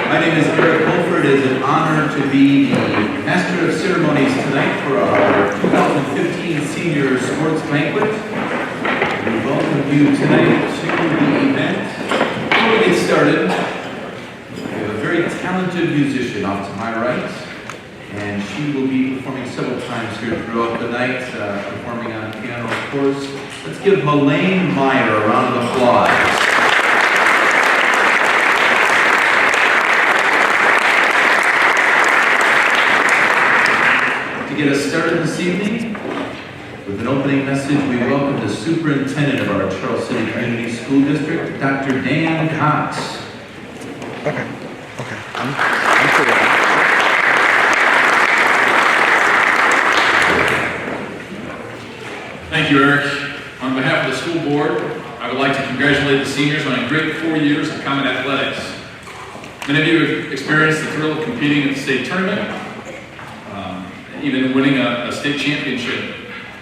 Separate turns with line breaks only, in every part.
My name is Eric Holford. It is an honor to be the Master of Ceremonies tonight for our 2015 Senior Sports Banquet. We welcome you tonight to the event. Before we get started, we have a very talented musician off to my right, and she will be performing several times here throughout the night, performing on piano, of course. Let's give Melaine Meyer a round of applause. To get us started this evening, with an opening message, we welcome the superintendent of our Charles City Community School District, Dr. Dan Cox.
Okay. I'm for that.
Thank you, Eric. On behalf of the school board, I would like to congratulate the seniors on a great 4 years of Comet athletics. Many of you have experienced the thrill of competing at the state tournament, even winning a state championship.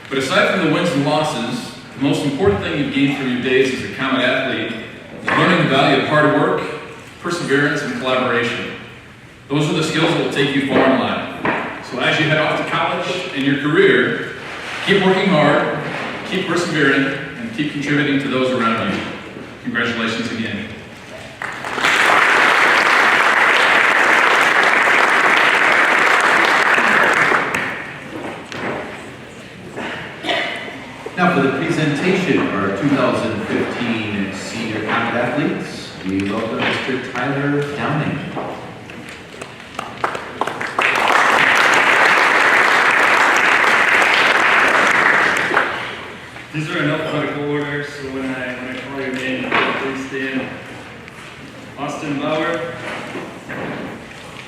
But aside from the wins and losses, the most important thing you've gained from your days as a Comet athlete is learning the value of hard work, perseverance, and collaboration. Those are the skills that will take you far in life. So as you head off to college and your career, keep working hard, keep persevering, and keep contributing to those around you. Congratulations again.
Now for the presentation of our 2015 Senior Comet athletes, we welcome Mr. Tyler Downing.
These are in alphabetical order, so when I call your name, please stand. Austin Bauer,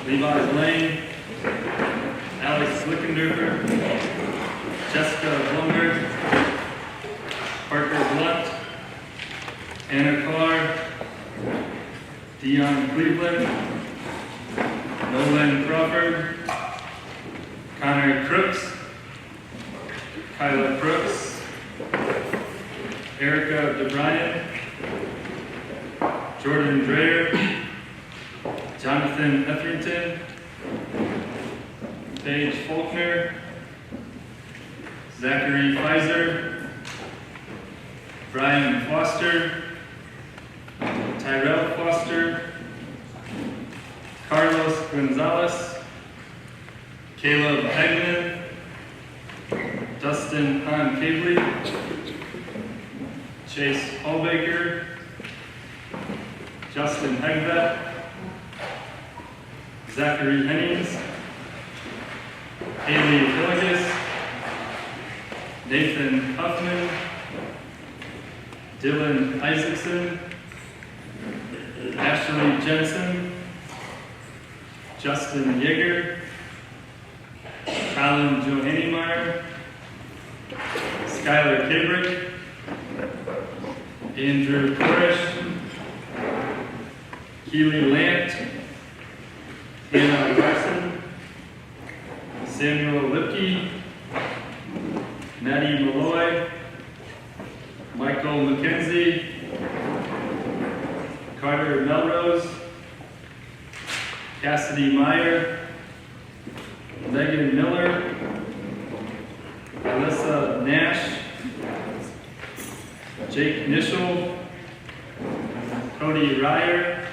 Levi Lane, Alex Lickendorfer, Jessica Blumberg, Parker Blunt, Anna Carr, Dion Cleveland, Nolan Crawford, Connor Crooks, Kyla Crooks, Erica DeBryan, Jordan Dreyer, Jonathan Etherington, Paige Faulkner, Zachary Pfizer, Brian Foster, Tyrell Foster, Carlos Gonzalez, Caleb Hagman, Dustin Hahn Cabley, Chase Hallbaker, Justin Hegvet, Zachary Hennings, Haley Hilligus, Nathan Huffman, Dylan Isaacson, Ashley Jensen, Justin Yeager, Colin Johannemeyer, Skylar Kibrick, Andrew Koresh, Keely Lant, Hannah Larson, Samuel Lipke, Maddie Malloy, Michael McKenzie, Carter Melrose, Cassidy Meyer, Megan Miller, Alyssa Nash, Jake Nischel, Cody Ryer,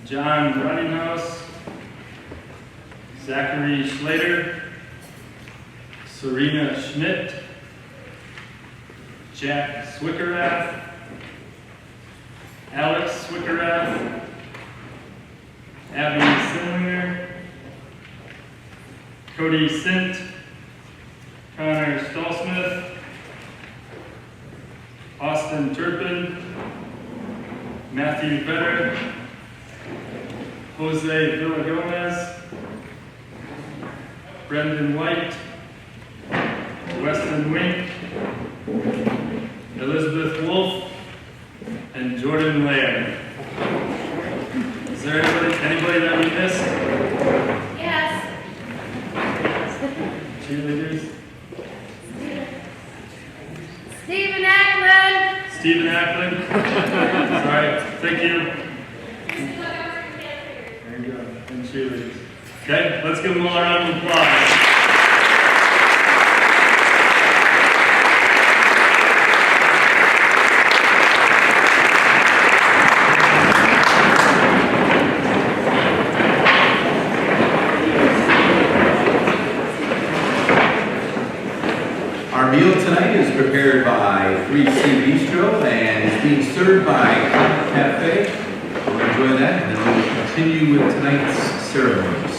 John Ruddinghouse, Zachary Schlater, Serena Schmidt, Jack Swickerath, Alex Swickerath, Abby Sillinger, Cody Sint, Connor Stallsmith, Austin Turpin, Matthew Vedder, Jose Villagomez, Brendan White, Weston Wink, Elizabeth Wolf, and Jordan Laird. Is there anybody that we missed?
Yes.
Cheerleaders?
Stephen Ackman.
Stephen Ackman. Sorry, thank you. cheerleaders. Okay, let's give them all a round of applause.
Our meal tonight is prepared by 3C Bistro and is being served by Comets Cafe. We'll enjoy that, and then we'll continue with tonight's ceremonies.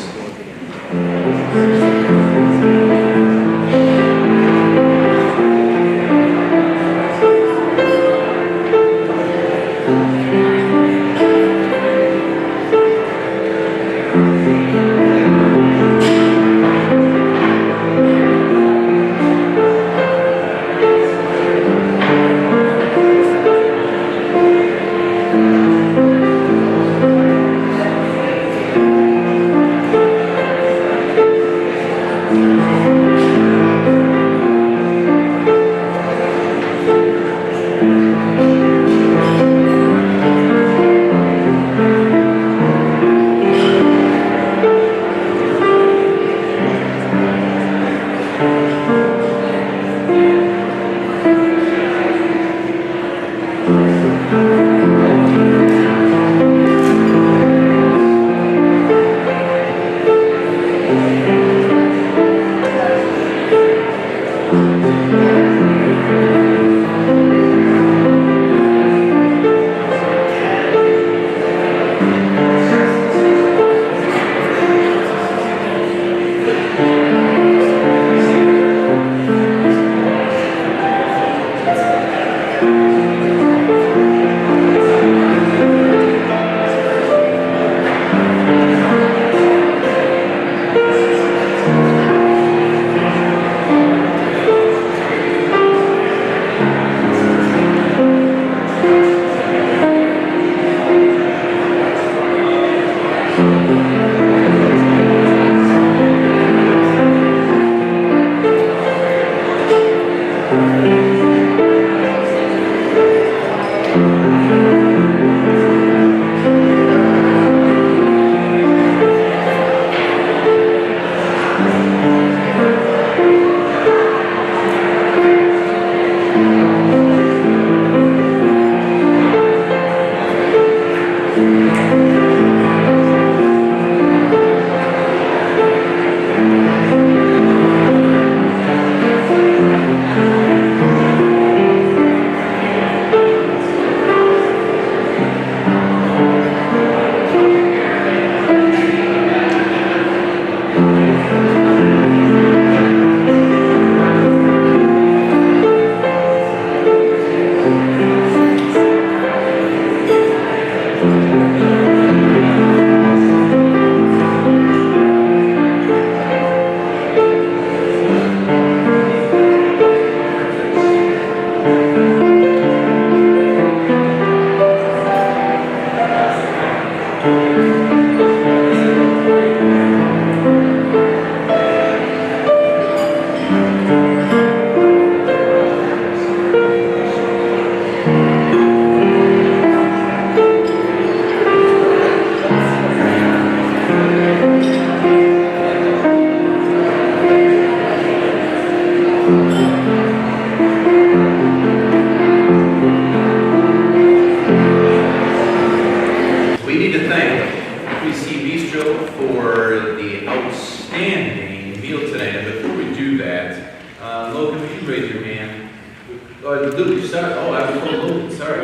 Luke, sorry. Oh, I was told Luke. Sorry.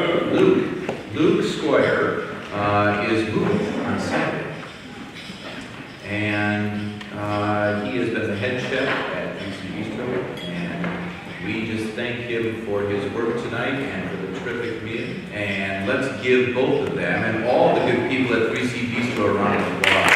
Luke Squire is moving on Saturday. And he has been the head chef at UC Bistro. And we just thank him for his work tonight and for the terrific meal. And let's give both of them and all the good people at 3C Bistro a round of applause.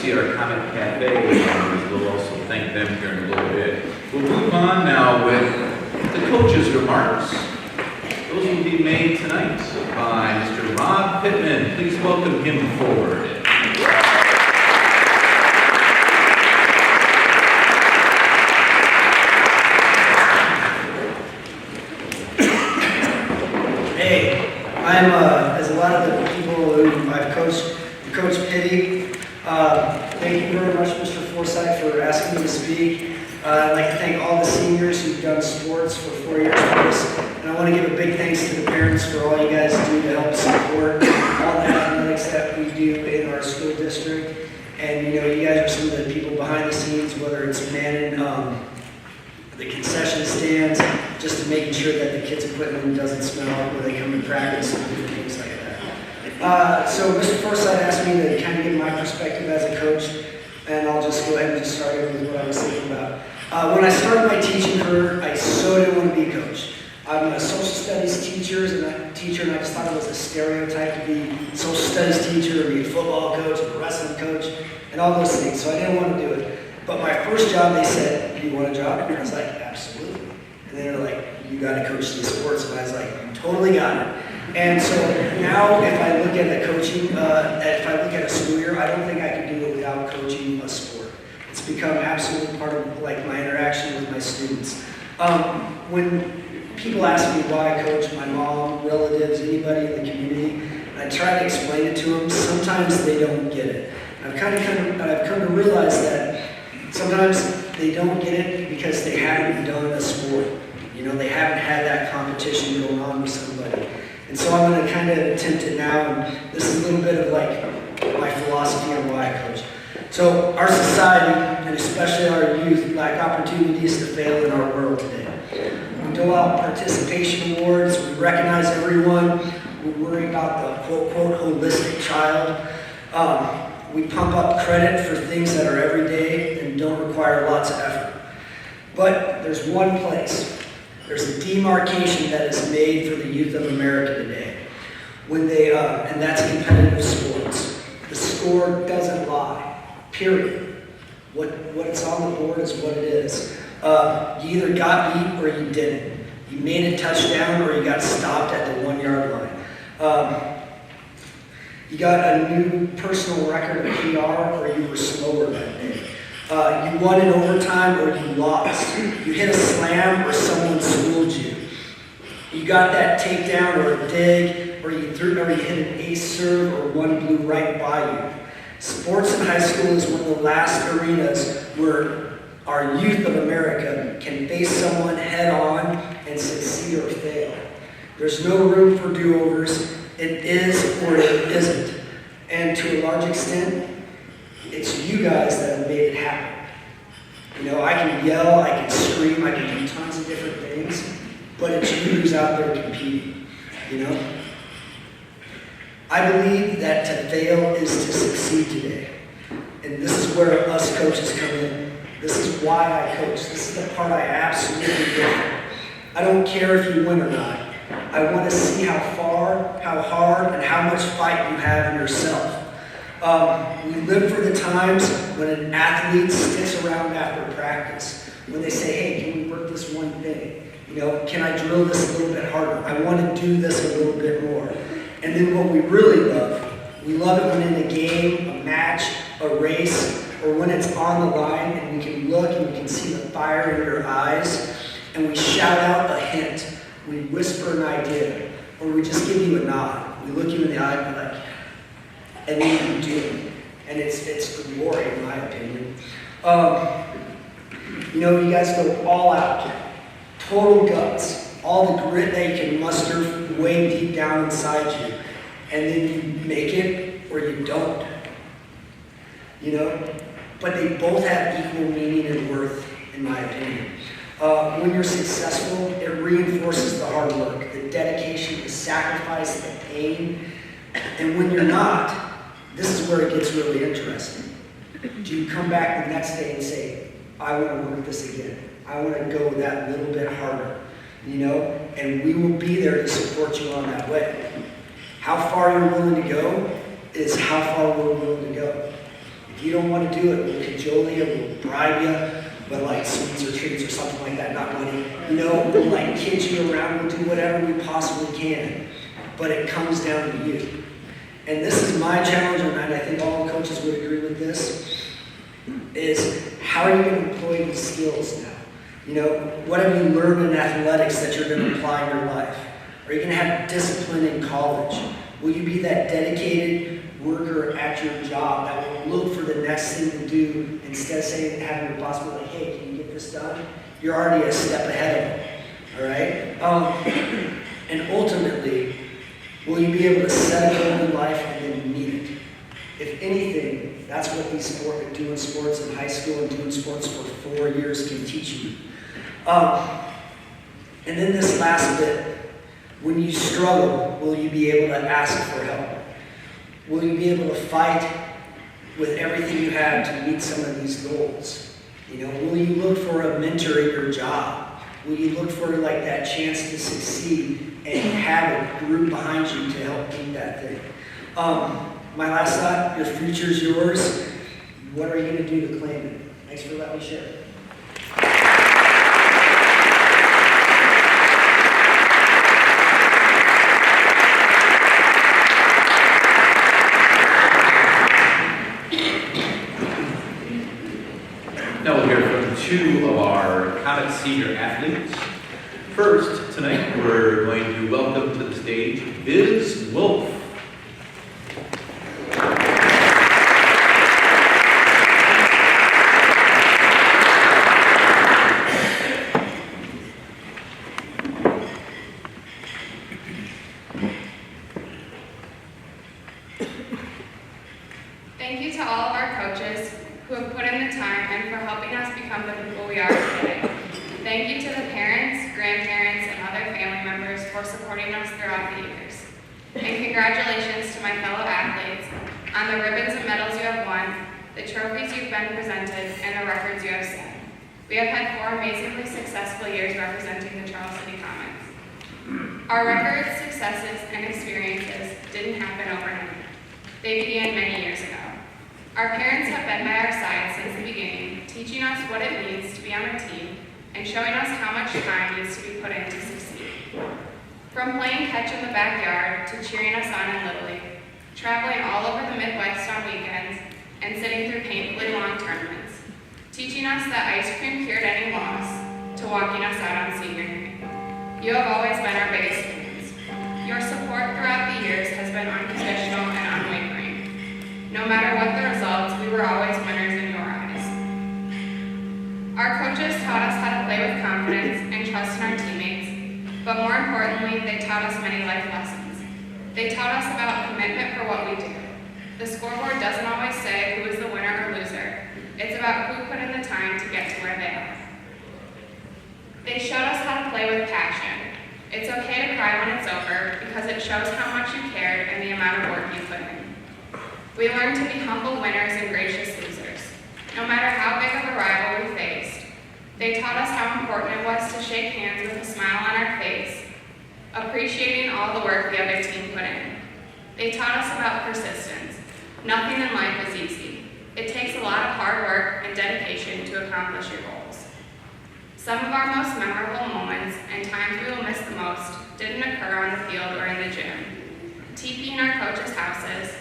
Our Comet Cafe, we'll also thank them here in a little bit. We'll move on now with the coach's remarks. Those will be made tonight by Mr. Rob Pittman. Please welcome him forward.
Hey, I'm, as a lot of the people who I've coached, Coach Pitty, thank you very much, Mr. Forsythe, for asking me to speak. I'd like to thank all the seniors who've done sports for 4 years for us. And I want to give a big thanks to the parents for all you guys do to help support all the athletics that we do in our school district. And, you know, you guys are some of the people behind the scenes, whether it's manning the concession stands, just to making sure that the kids' equipment doesn't smell when they come to practice and different things like that. So Mr. Forsythe asked me to kind of give my perspective as a coach, and I'll just go ahead and just start with what I was thinking about. When I started my teaching career, I so didn't want to be a coach. I'm a social studies teacher, and I just thought it was a stereotype to be a social studies teacher, or be a football coach, or a wrestling coach, and all those things, so I didn't want to do it. But my first job, they said, "Do you want a job?" And I was like, "Absolutely." And they were like, "You got to coach these sports." And I was like, "Totally got it." And so now, if I look at the coaching, if I look at a school year, I don't think I could do it without coaching a sport. It's become absolutely part of like my interaction with my students. When people ask me why I coach, my mom, relatives, anybody in the community, I try to explain it to them. Sometimes they don't get it. I've come to realize that sometimes they don't get it because they haven't done a sport. You know, they haven't had that competition going on with somebody. And so I'm going to kind of attempt it now, and this is a little bit of like my philosophy on why I coach. So our society, and especially our youth, lack opportunities to fail in our world today. We dole out participation awards, we recognize everyone, we worry about the quote-quote holistic child. We pump up credit for things that are everyday and don't require lots of effort. But there's one place. There's a demarcation that is made for the youth of America today. When they, and that's competitive sports. The score doesn't lie, period. What's on the board is what it is. You either got beat or you didn't. You made a touchdown or you got stopped at the 1 yard line. You got a new personal record of PR or you were slower that day. You won in overtime or you lost. You hit a slam or someone schooled you. You got that takedown or a dig, or you hit an ace serve or one blew right by you. Sports in high school is one of the last arenas where our youth of America can face someone head on and succeed or fail. There's no room for do-overs. It is or it isn't. And to a large extent, it's you guys that have made it happen. You know, I can yell, I can scream, I can do tons of different things, but it's you who's out there competing, you know? I believe that to fail is to succeed today. And this is where us coaches come in. This is why I coach. This is the part I absolutely get. I don't care if you win or not. I want to see how far, how hard, and how much fight you have in yourself. We live for the times when an athlete sticks around after practice, when they say, "Hey, can we work this one thing? You know, can I drill this a little bit harder? I want to do this a little bit more." And then what we really love, we love it when in a game, a match, a race, or when it's on the line and we can look and we can see the fire in your eyes, and we shout out a hint, we whisper an idea, or we just give you a nod. We look you in the eye and we're like, and then you do it. And it's the glory, in my opinion. You know, you guys go all out, total guts, all the grit that you can muster way deep down inside you, and then you make it or you don't. You know, but they both have equal meaning and worth, in my opinion. When you're successful, it reinforces the hard work, the dedication, the sacrifice, the pain. And when you're not, this is where it gets really interesting. Do you come back the next day and say, "I want to work this again. I want to go that little bit harder," you know? And we will be there to support you on that way. How far you're willing to go is how far we're willing to go. If you don't want to do it, we'll cajole you, we'll bribe you, but like sweets or treats or something like that, not money. You know, we'll like kid you around, we'll do whatever we possibly can. But it comes down to you. And this is my challenge, and I think all coaches would agree with this, is how are you going to employ these skills now? You know, what have you learned in athletics that you're going to apply in your life? Are you going to have discipline in college? Will you be that dedicated worker at your job that will look for the next thing to do instead of saying, having your boss be like, hey, can you get this done? You're already a step ahead of them, all right? And ultimately, will you be able to set a goal in life and then meet it? If anything, that's what doing sports in high school and doing sports for 4 years can teach you. And then this last bit, when you struggle, will you be able to ask for help? Will you be able to fight with everything you have to meet some of these goals? You know, will you look for a mentor at your job? Will you look for like that chance to succeed and have a group behind you to help meet that thing? My last thought, your future's yours. What are you going to do to claim it? Thanks for letting me share.
Now we'll hear from two of our Comets senior athletes. First, tonight we're going to welcome to the stage Biz Wolf.
Thank you to all of our coaches who have put in the time and for helping us become the people we are today. Thank you to the parents, grandparents, and other family members for supporting us throughout the years. And congratulations to my fellow athletes on the ribbons and medals you have won, the trophies you've been presented, and the records you have set. We have had 4 amazingly successful years representing the Charles City Comets. Our records, successes, and experiences didn't happen overnight. They began many years ago. Our parents have been by our side since the beginning, teaching us what it means to be on a team and showing us how much time needs to be put in to succeed. From playing catch in the backyard to cheering us on in Little League, traveling all over the Midwest on weekends, and sitting through painfully long tournaments, teaching us that ice cream cured any loss, to walking us out on senior night. You have always been our biggest fans. Your support throughout the years has been unconditional and unwavering. No matter what the results, we were always winners in your eyes. Our coaches taught us how to play with confidence and trust in our teammates, but more importantly, they taught us many life lessons. They taught us about commitment for what we do. The scoreboard doesn't always say who is the winner or loser. It's about who put in the time to get to where they are. They showed us how to play with passion. It's okay to cry when it's over because it shows how much you cared and the amount of work you put in. We learned to be humble winners and gracious losers, no matter how big of a rival we faced. They taught us how important it was to shake hands with a smile on our face, appreciating all the work the other team put in. They taught us about persistence. Nothing in life is easy. It takes a lot of hard work and dedication to accomplish your goals. Some of our most memorable moments and times we will miss the most didn't occur on the field or in the gym. TPing our coaches' houses,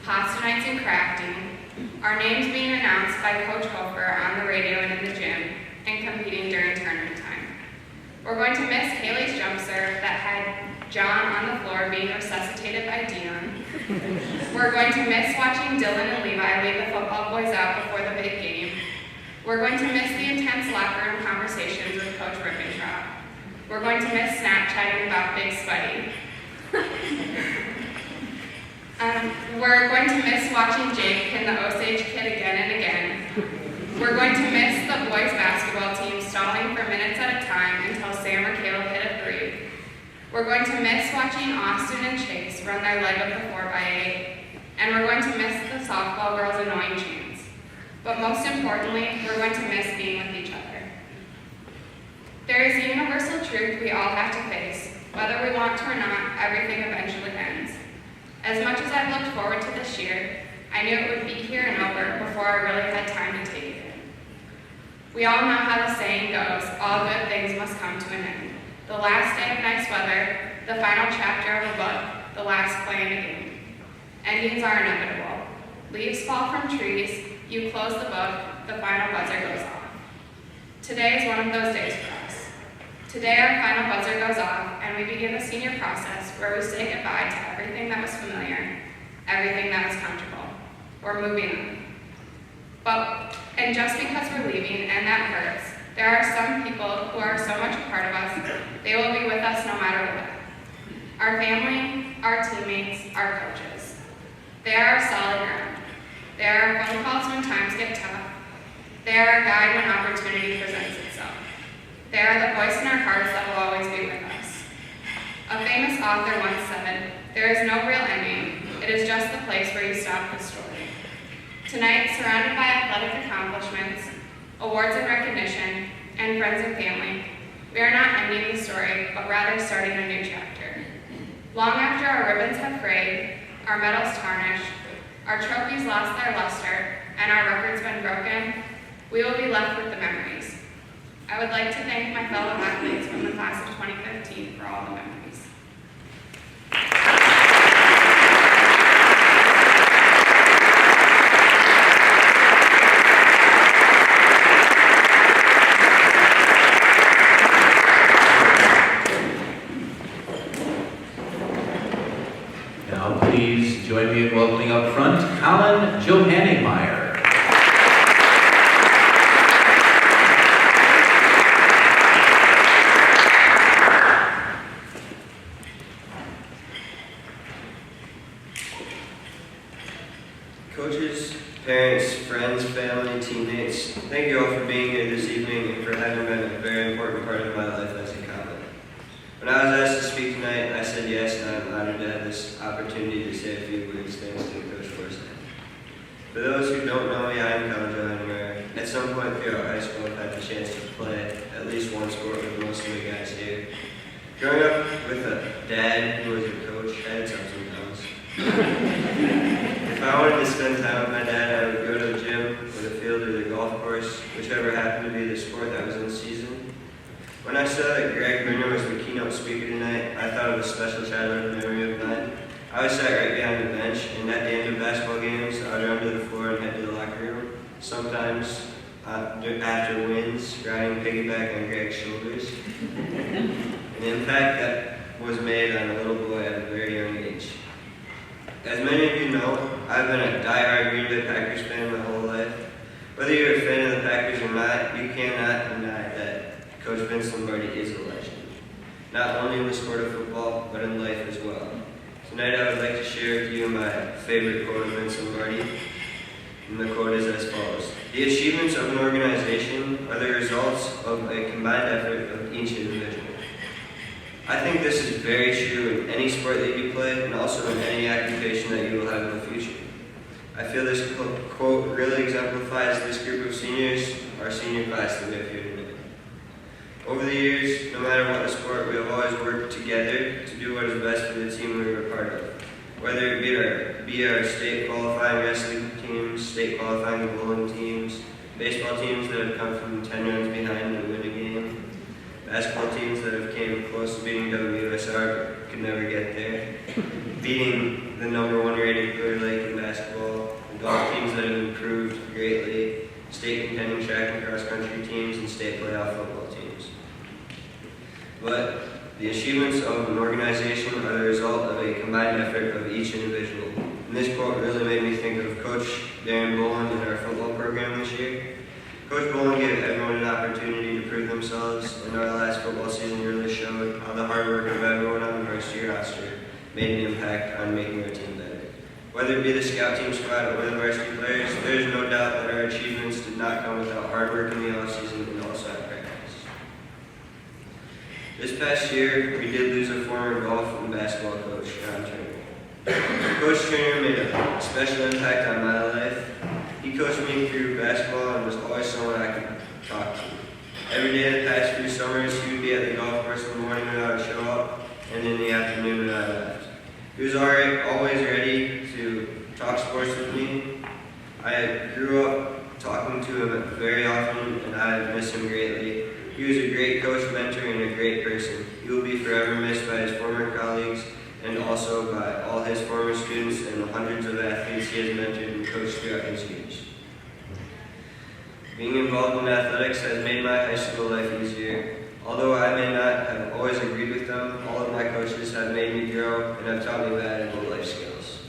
pasta nights and crafting, our names being announced by Coach Hofer on the radio and in the gym, and competing during tournament time. We're going to miss Haley's jump serve that had John on the floor being resuscitated by Dion. We're going to miss watching Dylan and Levi lead the football boys out before the big game. We're going to miss the intense locker room conversations with Coach Rippentrop. We're going to miss Snapchatting about Big Sweaty. We're going to miss watching Jake pin the Osage kid again and again. We're going to miss the boys basketball team stalling for minutes at a time until Sam or Caleb hit a 3. We're going to miss watching Austin and Chase run their leg of the 4x8. And we're going to miss the softball girls' annoying chants. But most importantly, we're going to miss being with each other. There is a universal truth we all have to face. Whether we want to or not, everything eventually ends. As much as I've looked forward to this year, I knew it would be here and over before I really had time to take it in. We all know how the saying goes, all good things must come to an end. The last day of nice weather, the final chapter of a book, the last play in a game. Endings are inevitable. Leaves fall from trees, you close the book, the final buzzer goes off. Today is one of those days for us. Today our final buzzer goes off and we begin the senior process where we say goodbye to everything that was familiar, everything that was comfortable. We're moving on. And just because we're leaving and that hurts, there are some people who are so much a part of us, they will be with us no matter what. Our family, our teammates, our coaches. They are our solid ground. They are our phone calls when times get tough. They are our guide when opportunity presents itself. They are the voice in our hearts that will always be with us. A famous author once said, "There is no real ending. It is just the place where you stop the story." Tonight, surrounded by athletic accomplishments, awards and recognition, and friends and family, we are not ending the story, but rather starting a new chapter. Long after our ribbons have frayed, our medals tarnished, our trophies lost their luster, and our records been broken, we will be left with the memories. I would like to thank my fellow athletes from the class of 2015 for all the memories.
Now please join me in welcoming up front, Colin Johanningmeyer.
Coaches, parents, friends, family, teammates, thank you all for being here this evening and for having been a very important part of my life as a Comet. When I was asked to speak tonight, I said yes, and I'm honored to have this opportunity to say a few words thanks to Coach Forsyth. For those who don't know me, I am Colin Johanningmeyer. At some point throughout high school, I've had the chance to play at least one sport with most of the guys here. Growing up with a dad who was a coach, I had some sometimes. If I wanted to spend time with my dad, I would go to the gym or the field or the golf course, whichever happened to be the sport that was in season. When I saw that Greg Brenner was the keynote speaker tonight, I thought of a special childhood memory of mine. I was sat right behind the bench, and at the end of basketball games, I would run to the floor and head to the locker room. Sometimes, after wins, riding piggyback on Greg's shoulders. An impact that was made on a little boy at a very young age. As many of you know, I've been a die-hard Green Bay Packers fan my whole life. Whether you're a fan of the Packers or not, you cannot deny that Coach Vince Lombardi is a legend. Not only in the sport of football, but in life as well. Tonight I would like to share with you my favorite quote of Vince Lombardi. And the quote is as follows: "The achievements of an organization are the results of a combined effort of each individual." I think this is very true in any sport that you play and also in any occupation that you will have in the future. I feel this quote really exemplifies this group of seniors, our senior class that we have here today. Over the years, no matter what the sport, we have always worked together to do what is best for the team we were a part of. Whether it be our state qualifying wrestling teams, state qualifying bowling teams, baseball teams that have come from 10 runs behind to win a game, basketball teams that have came close to beating WSR but could never get there, beating the #1 rated Clear Lake in basketball, and golf teams that have improved greatly, state contending track and cross country teams, and state playoff football teams. But the achievements of an organization are the result of a combined effort of each individual. And this quote really made me think of Coach Darren Boland in our football program this year. Coach Boland gave everyone an opportunity to prove themselves, and our last football season really showed how the hard work of everyone on the varsity roster made an impact on making our team better. Whether it be the scout team squad or the varsity players, there is no doubt that our achievements did not come without hard work in the offseason and also at practice. This past year, we did lose a former golf and basketball coach, John Turner. Coach Turner made a special impact on my life. He coached me through basketball and was always someone I could talk to. Every day the past few summers, he would be at the golf course in the morning when I would show up, and in the afternoon when I left. He was always ready to talk sports with me. I grew up talking to him very often, and I miss him greatly. He was a great coach, mentor, and a great person. He will be forever missed by his former colleagues and also by all his former students and the hundreds of athletes he has mentored and coached throughout his years. Being involved in athletics has made my high school life easier. Although I may not have always agreed with them, all of my coaches have made me grow and have taught me valuable life skills.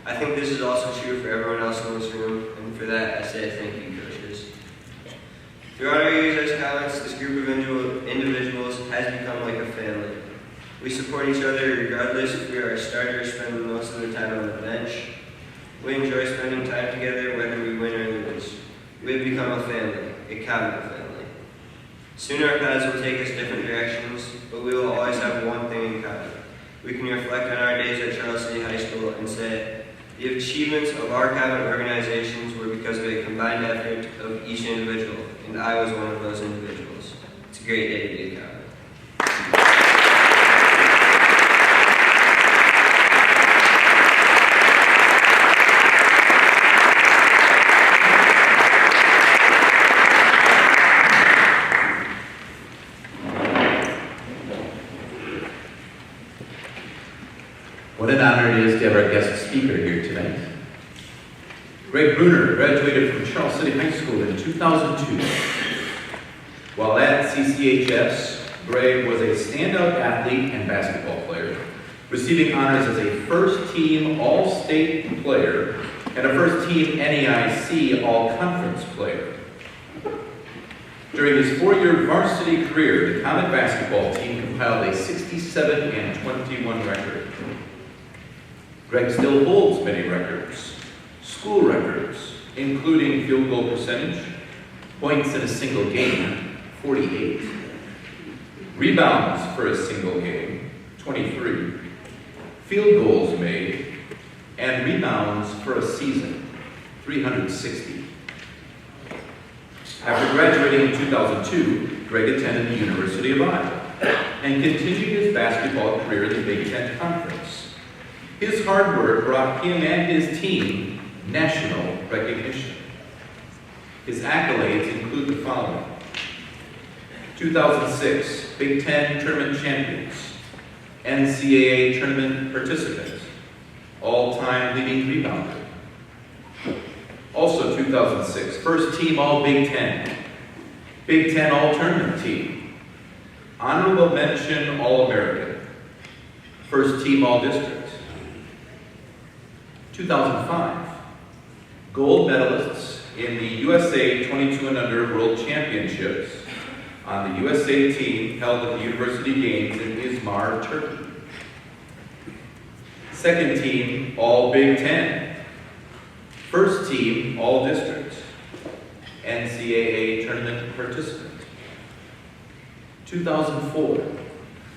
I think this is also true for everyone else in this room, and for that I say thank you, coaches. Throughout our years as Comets, this group of individuals has become like a family. We support each other regardless if we are a starter spending most of the time on the bench. We enjoy spending time together whether we win or lose. We have become a family, a Comet family. Soon our paths will take us different directions, but we will always have one thing in common. We can reflect on our days at Charles City High School and say, the achievements of our Comet organizations were because of a combined effort of each individual, and I was one of those individuals. It's a great day to be a Comet.
What an honor it is to have our guest speaker here tonight. Greg Bruner graduated from Charles City High School in 2002. While at CCHS, Greg was a standout athlete and basketball player, receiving honors as a first-team All-State player and a first-team NEIC All-Conference player. During his 4-year varsity career, the Comet basketball team compiled a 67-21 record. Greg still holds many records, school records, including field goal percentage, points in a single game, 48, rebounds for a single game, 23, field goals made, and rebounds for a season, 360. After graduating in 2002, Greg attended the University of Iowa and continued his basketball career in the Big Ten Conference. His hard work brought him and his team national recognition. His accolades include the following: 2006 Big Ten Tournament Champions, NCAA Tournament Participant, all-time leading rebounder. Also 2006, First Team All-Big Ten, Big Ten All-Tournament Team, Honorable Mention All-American, First Team All-District. 2005, gold medalists in the USA 22 and Under World Championships on the USA team held at the University Games in Izmir, Turkey. Second team All Big Ten. First team All District. NCAA Tournament Participant. 2004,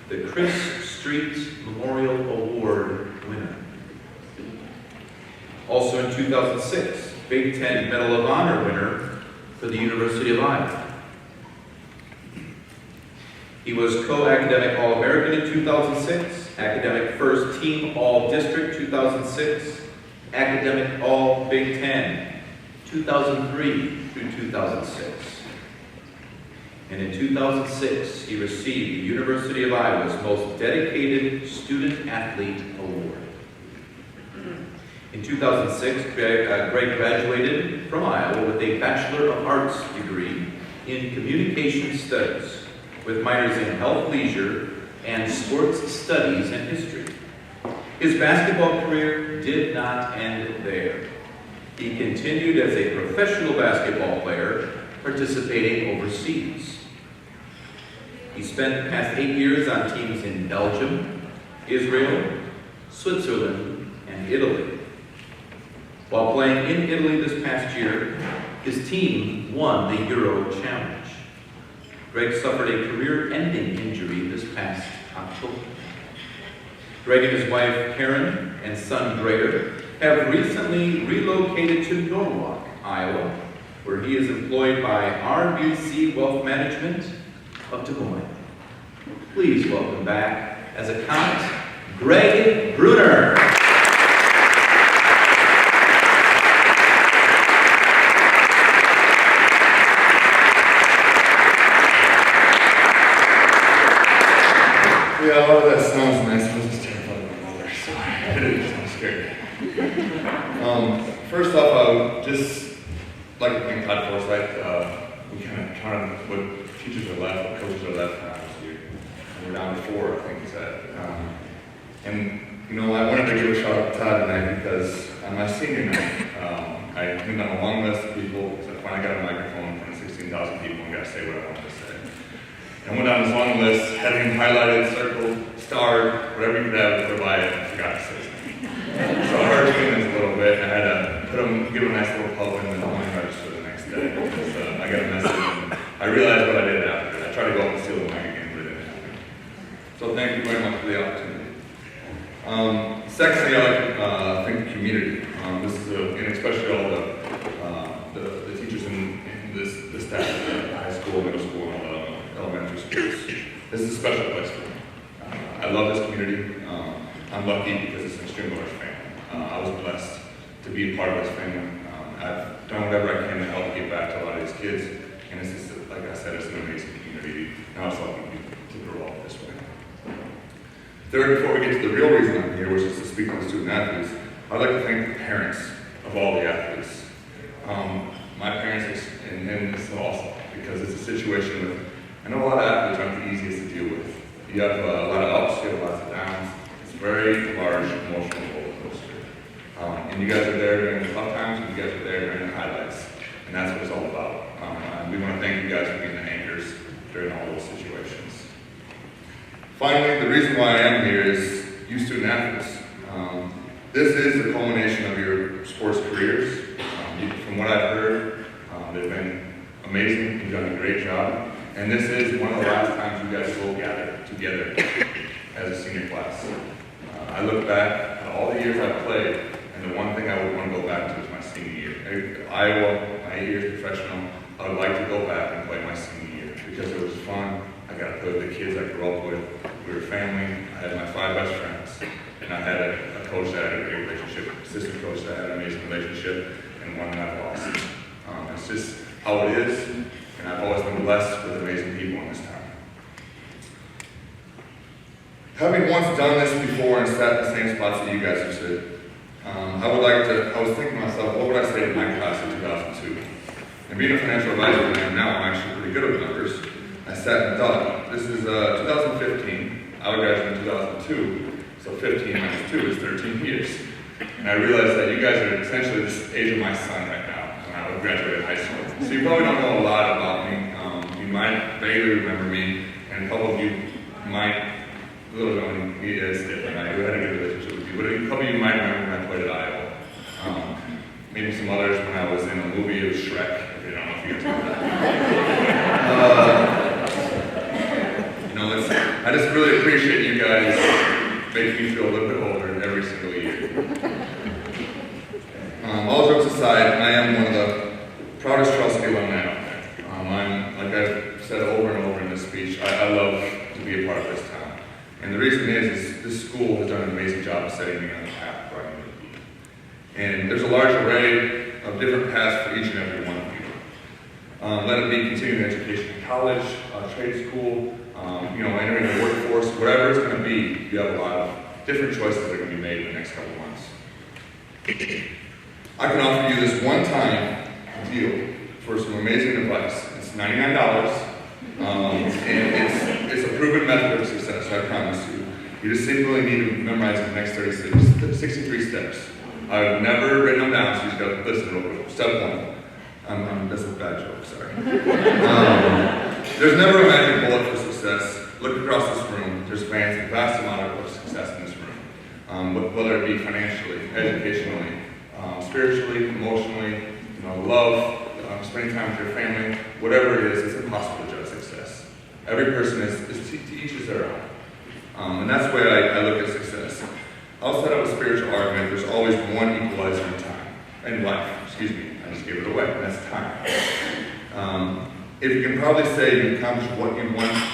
the Chris Street Memorial Award winner. Also in 2006, Big Ten Medal of Honor winner for the University of Iowa. He was co-academic All-American in 2006, academic First Team All-District 2006, academic All-Big Ten 2003 through 2006. And in 2006, he received the University of Iowa's Most Dedicated Student Athlete Award. In 2006, Greg graduated from Iowa with a Bachelor of Arts degree in Communication Studies with minors in Health Leisure and Sports Studies and History. His basketball career did not end there. He continued as a professional basketball player, participating overseas. He spent the past 8 years on teams in Belgium, Israel, Switzerland, and Italy. While playing in Italy this past year, his team won the Euro Challenge. Greg suffered a career-ending injury this past October. Greg and his wife, Karen, and son, Gregor, have recently relocated to Norwalk, Iowa, where he is employed by RBC Wealth Management of Des Moines. Please welcome back, as a Comet, Greg Bruner.
Yeah, well, that sounds nice. I was just terrified of my mother, so I didn't sound scared. First off, I would just like to thank Todd Forsythe. We kind of teachers are left, coaches are left now this year. And we're down to 4, I think he said. And you know, I wanted to give a shout out to Todd tonight because on my senior night, I came on a long list of people. So I finally got a microphone in front of 16,000 people and got to say what I wanted to say. And I went down this long list, had him highlighted, circled, starred, whatever you could have to by it, and forgot to say something. So I hurt feelings a little bit, and I had to give him a nice little pub and then only register the next day. Because I got a message, and I realized what I did after. I tried to go up and steal the mic again, but it didn't happen. So thank you very much for the opportunity. Secondly, I like to thank the community. This is and especially all the teachers in this staff at the high school, middle school, and all the elementary schools. This is a special place for me. I love this community. I'm lucky because it's an extremely large family. I was blessed to be a part of this family. I've done whatever I can to help give back to a lot of these kids, and it's just, like I said, it's an amazing community, and I was lucky to grow up this way. Third, before we get to the real reason I'm here, which is to speak to the student athletes, I'd like to thank the parents of all the athletes. My parents, and this is awesome, because it's a situation with, I know a lot of athletes aren't the easiest to deal with. You have a lot of ups, you have lots of downs. It's a very large emotional roller coaster. And you guys are there during the tough times, and you guys are there during the highlights. And that's what it's all about. And we want to thank you guys for being the anchors during all those situations. Finally, the reason why I am here is you student athletes. This is the culmination of your sports careers. From what I've heard, they've been amazing. You've done a great job. And this is one of the last times you guys will gather together as a senior class. I look back at all the years I've played, and the one thing I would want to go back to is my senior year. Iowa, my 8 years professional, I would like to go back and play my senior year because it was fun. I got to play with the kids I grew up with. We were family. I had my 5 best friends. And I had a coach that had a great relationship, assistant coach that had an amazing relationship, and one that I lost. It's just how it is, and I've always been blessed with amazing people in this town. Having once done this before and sat in the same spots that you guys have stood, I was thinking to myself, what would I say to my class in 2002? And being a financial advisor that I am now, I'm actually pretty good at numbers. I sat and thought, this is 2015, I would graduate in 2002, so 15 minus 2 is 13 years. And I realized that you guys are essentially the age of my son right now, when I would graduate high school. So you probably don't know a lot about me. You might vaguely remember me, and a couple of you might, a little bit when he is different. I had a good relationship with you, but a couple of you might remember when I played at Iowa. Maybe some others when I was in a movie of Shrek, if you don't know if you guys remember that. I just really appreciate you guys making me feel a little bit older every single year. All jokes aside, I am one of the proudest Trustee alumni out there. I'm, like I've said over and over in this speech, I love to be a part of this town. And the reason is this school has done an amazing job of setting me on the path where I need to be. And there's a large array of different paths for each and every one of you. Let it be continuing education in college, trade school, entering the workforce, whatever it's going to be, you have a lot of different choices that are going to be made in the next couple months. I can offer you this one-time deal for some amazing advice. It's $99, and it's a proven method of success, I promise you. You just simply need to memorize the next 63 steps. I've never written them down, so you just got to listen real quick. Step 1. That's a bad joke, sorry. There's never a magic bullet for success. Look across this room. There's vast amount of success in this room. Whether it be financially, educationally, spiritually, emotionally, love, spending time with your family, whatever it is, it's impossible to judge success. Every person is to each is their own. And that's the way I look at success. Outside of a spiritual argument, there's always one equalizer in life. Excuse me, I just gave it away, and that's time. If you can probably say you accomplished what you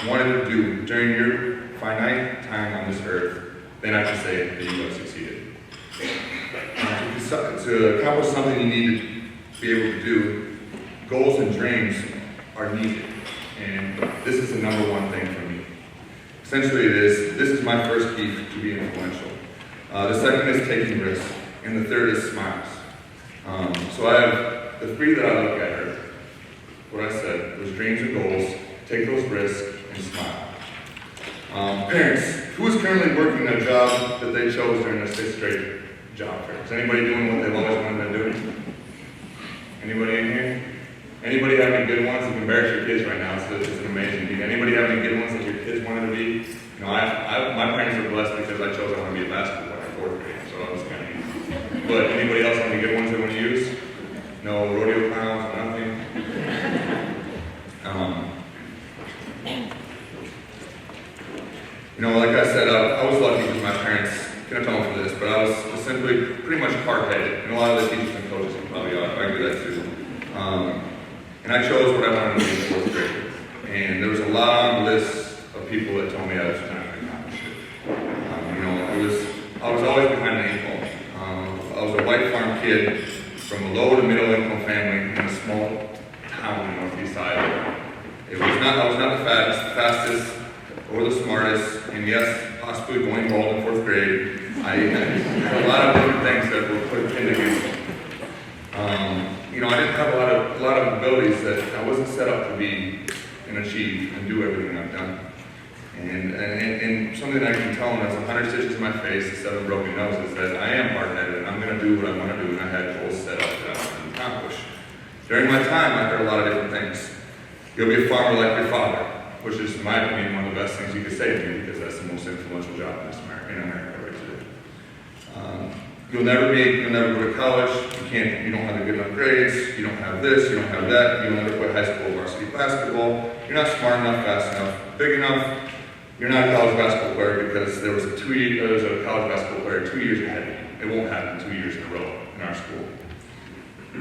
wanted to do during your finite time on this earth, then I can say that you have succeeded. To accomplish something you need to be able to do, goals and dreams are needed. And this is the number one thing for me. Essentially this is my first key to be influential. The second is taking risks, and the third is smiles. So I have the three that I look at are what I said, was dreams and goals, take those risks, and smile. Parents, who is currently working a job that they chose during their 6th grade job fair? Is anybody doing what they've always wanted to do? Anybody in here? Anybody have any good ones? You can embarrass your kids right now, so it's an amazing thing. Anybody have any good ones that your kids wanted to be? You know, my parents were blessed because I chose I want to be a basketball player in 4th grade, so that was kind of easy. But anybody else have any good ones they want to use? No rodeo clowns, nothing? You know, like I said, I was lucky because my parents can atone for this, but I was simply pretty much hard-headed. And a lot of the teachers and coaches can probably argue that too. And I chose what I wanted to be in 4th grade. And there was a long list of people that told me I was not going to accomplish it. You know, I was always behind the eight ball. I was a white farm kid from a low to middle income family in a small town in the northeast side. I was not the fastest or the smartest, and yes, possibly going bald in 4th grade. I had a lot of different things that were put pinned against me. You know, I didn't have a lot of abilities that I wasn't set up to be and achieve and do everything I've done. And something that I can tell that's 100 stitches in my face and 7 broken noses, that I am hard-headed and I'm going to do what I want to do, and I had goals set up that I want to accomplish. During my time, I heard a lot of different things. You'll be a farmer like your father, which is, in my opinion, one of the best things you could say to me, because that's the most influential job in America right today. You'll never go to college. You don't have the good enough grades. You don't have this. You don't have that. You'll never play high school varsity basketball. You're not smart enough, fast enough, big enough. You're not a college basketball player because there was a college basketball player 2 years ahead of you. It won't happen 2 years in a row in our school.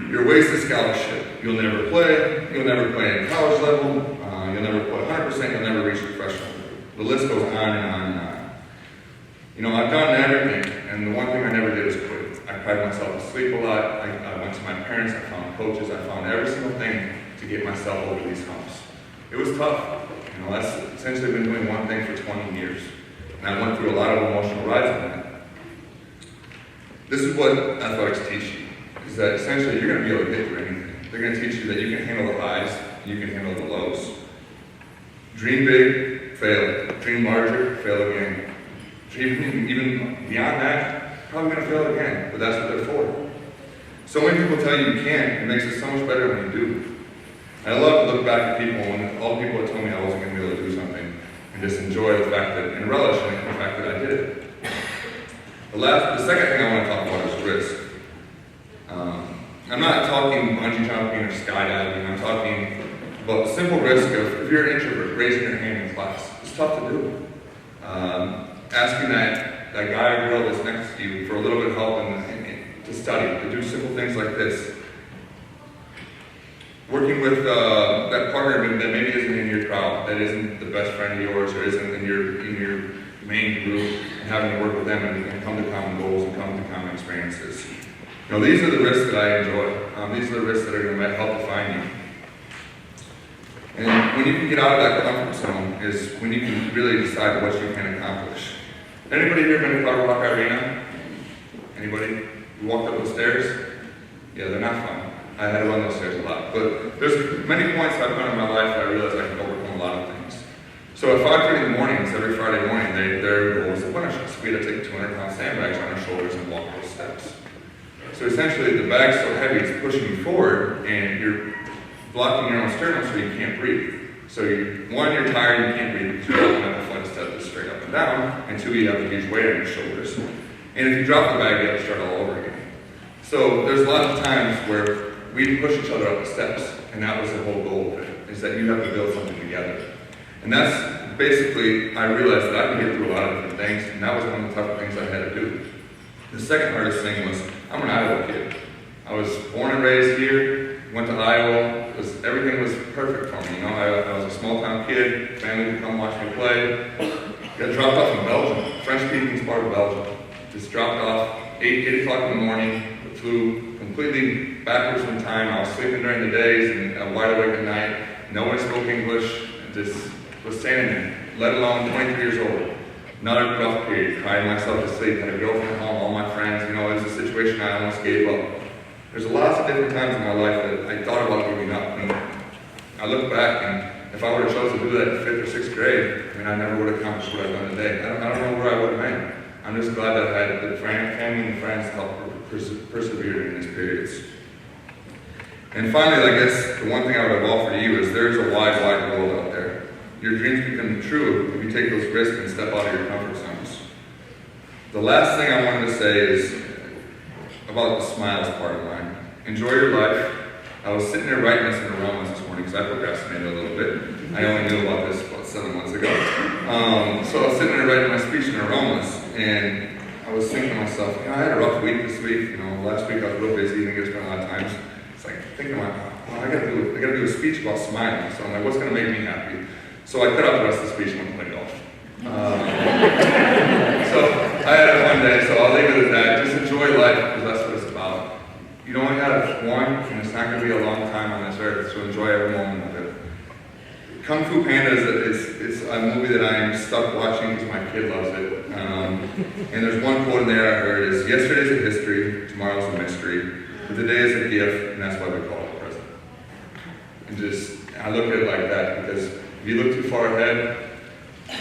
You're a wasted scholarship. You'll never play. You'll never play at college level. You'll never play 100%. You'll never reach professional. The list goes on and on and on. You know, I've done everything, and the one thing I never did was quit. I cried myself to sleep a lot. I went to my parents. I found coaches. I found every single thing to get myself over these humps. It was tough. You know, that's essentially been doing one thing for 20 years. And I went through a lot of emotional rides on that. This is what athletics teach you, is that essentially you're going to be able to get through anything. They're going to teach you that you can handle the highs, you can handle the lows. Dream big, fail. Dream larger, fail again. Dream even beyond that, probably going to fail again, but that's what they're for. So many people tell you you can't. It makes it so much better when you do. And I love to look back at people, and all the people that told me I wasn't going to be able to do something, and just enjoy the fact that, and relish in the fact that I did it. The second thing I want to talk about is risk. I'm not talking bungee jumping or skydiving. I'm talking about the simple risk of, if you're an introvert, raising your hand in class. It's tough to do. Asking that guy or girl that's next to you for a little bit of help to study, to do simple things like this. Working with that partner that maybe isn't in your crowd, that isn't the best friend of yours, or isn't in your main group, and having to work with them and come to common goals and come to common experiences. You know, these are the risks that I enjoy. These are the risks that are going to help define you. And when you can get out of that comfort zone is when you can really decide what you can accomplish. Anybody here been to Carter Rock Arena? Anybody? You walked up the stairs? Yeah, they're not fun. I had to run those stairs a lot. But there's many points I've done in my life that I realized I can overcome a lot of things. So at 5:30 in the mornings, every Friday morning, their goal was to punish us. We had to take 200-pound sandbags on our shoulders and walk those steps. So essentially, the bag's so heavy, it's pushing you forward, and you're blocking your own sternum so you can't breathe. So one, you're tired, you can't breathe because you're walking up a flight of steps straight up and down, and two, you have a huge weight on your shoulders. And if you drop the bag, you have to start all over again. So there's a lot of times where we push each other up the steps, and that was the whole goal of it, is that you have to build something together. And that's basically, I realized that I can get through a lot of different things, and that was one of the tougher things I had to do. The second hardest thing was, I'm an Iowa kid. I was born and raised here, went to Iowa, everything was perfect for me. You know, I was a small town kid, family would come watch me play. Got dropped off in Belgium, French-speaking part of Belgium. Just dropped off, 8 o'clock in the morning, flew completely backwards in time. I was sleeping during the days and wide awake at night. No one spoke English, and just was standing there, let alone 23 years old. Another rough period, crying myself to sleep, had a girlfriend at home, all my friends, you know, it was a situation I almost gave up. There's lots of different times in my life that I thought about giving up, and I look back and If I would have chosen to do that in 5th or 6th grade, I mean, I never would have accomplished what I've done today. I don't know where I would have been. I'm just glad that I had the family and friends to help persevere during these periods. And finally, I guess the one thing I would have offered you is there's a wide, wide world out there. Your dreams become true if you take those risks and step out of your comfort zones. The last thing I wanted to say is about the smiles part of mine. Enjoy your life. I was sitting there writing this in aromas this morning because I procrastinated a little bit. I only knew about this about 7 months ago. So I was sitting there writing my speech in aromas, and I was thinking to myself, I had a rough week this week. Last week I was real busy, didn't get to spend a lot of time. It's like thinking, well, I gotta do a speech about smiling. So I'm like, what's gonna make me happy? So I cut out the rest of the speech and went to play golf. So I had it one day, so I'll leave it at that. Just enjoy life, because that's what it's about. You only have one, and it's not going to be a long time on this earth, so enjoy every moment of it. Kung Fu Panda is a movie that I am stuck watching because my kid loves it. And there's one quote in there I heard is, yesterday's a history, tomorrow's a mystery, but today is a gift, and that's why we call it the present. And I look at it like that, because if you look too far ahead,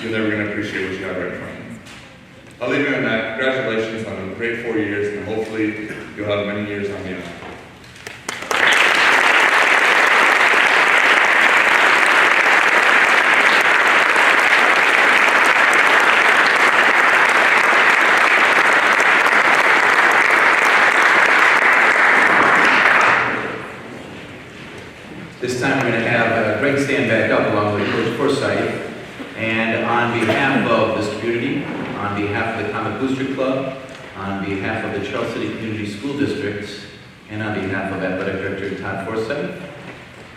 you're never going to appreciate what you have right in front of you. I'll leave you on that. Congratulations on a great 4 years, and hopefully you'll have many years on the end.
This time we're going to have Greg stand back up along with Coach Forsythe. And on behalf of this community, on behalf of the Comet Booster Club, on behalf of the Charles City Community School District, and on behalf of Athletic Director Todd Forsythe,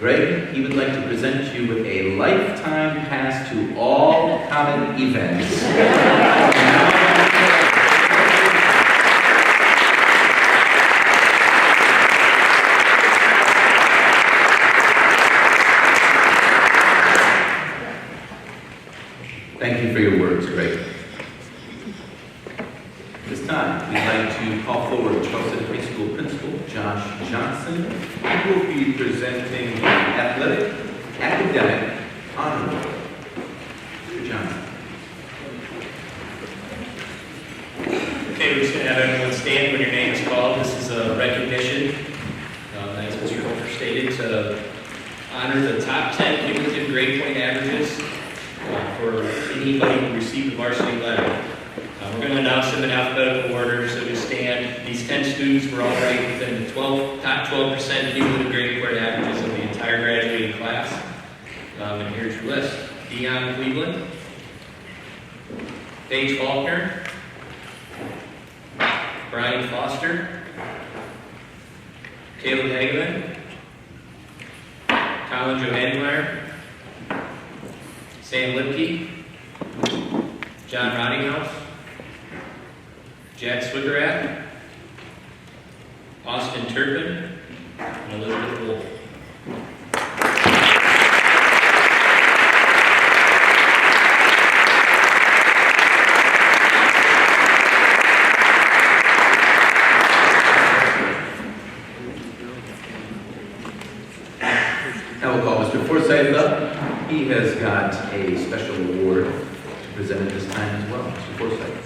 Greg, he would like to present you with a lifetime pass to all Comet events. Thank you for your words, Greg. This time, we'd like to call forward Charles City High School Principal Josh Johnson, who will be presenting the Athletic Academic Honor Roll. Mr. Johnson.
Okay, we're just going to have everyone stand when your name is called. This is a recognition, as Mr. Hofer stated, to honor the top 10 cumulative grade point averages for anybody who received the varsity letter. We're going to announce them in alphabetical order, so just stand. These 10 students were all ranked within the top 12% cumulative grade point averages of the entire graduating class. And here's your list. Dion Cleveland, Paige Faulkner, Brian Foster, Caleb Hageman, Colin Johannemeyer, Sam Lipke, John Rottinghouse, Jack Swiggerat, Austin Turpin, and Elizabeth Wolf.
Now we'll call Mr. Forsythe up. He has got a special award to present at this time as well. Mr. Forsythe.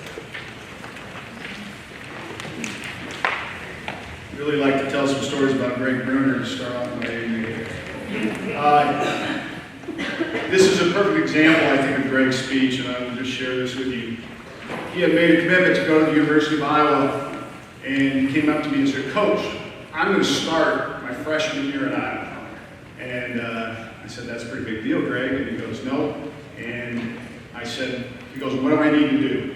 Really like to tell some stories about Greg Bruner to start off my evening. This is a perfect example, I think, of Greg's speech, and I will just share this with you. He had made a commitment to go to the University of Iowa, and he came up to me and said, "Coach, I'm going to start my freshman year at Iowa." And I said, "That's a pretty big deal, Greg." And he goes, "No." And I said, he goes, "What do I need to do?"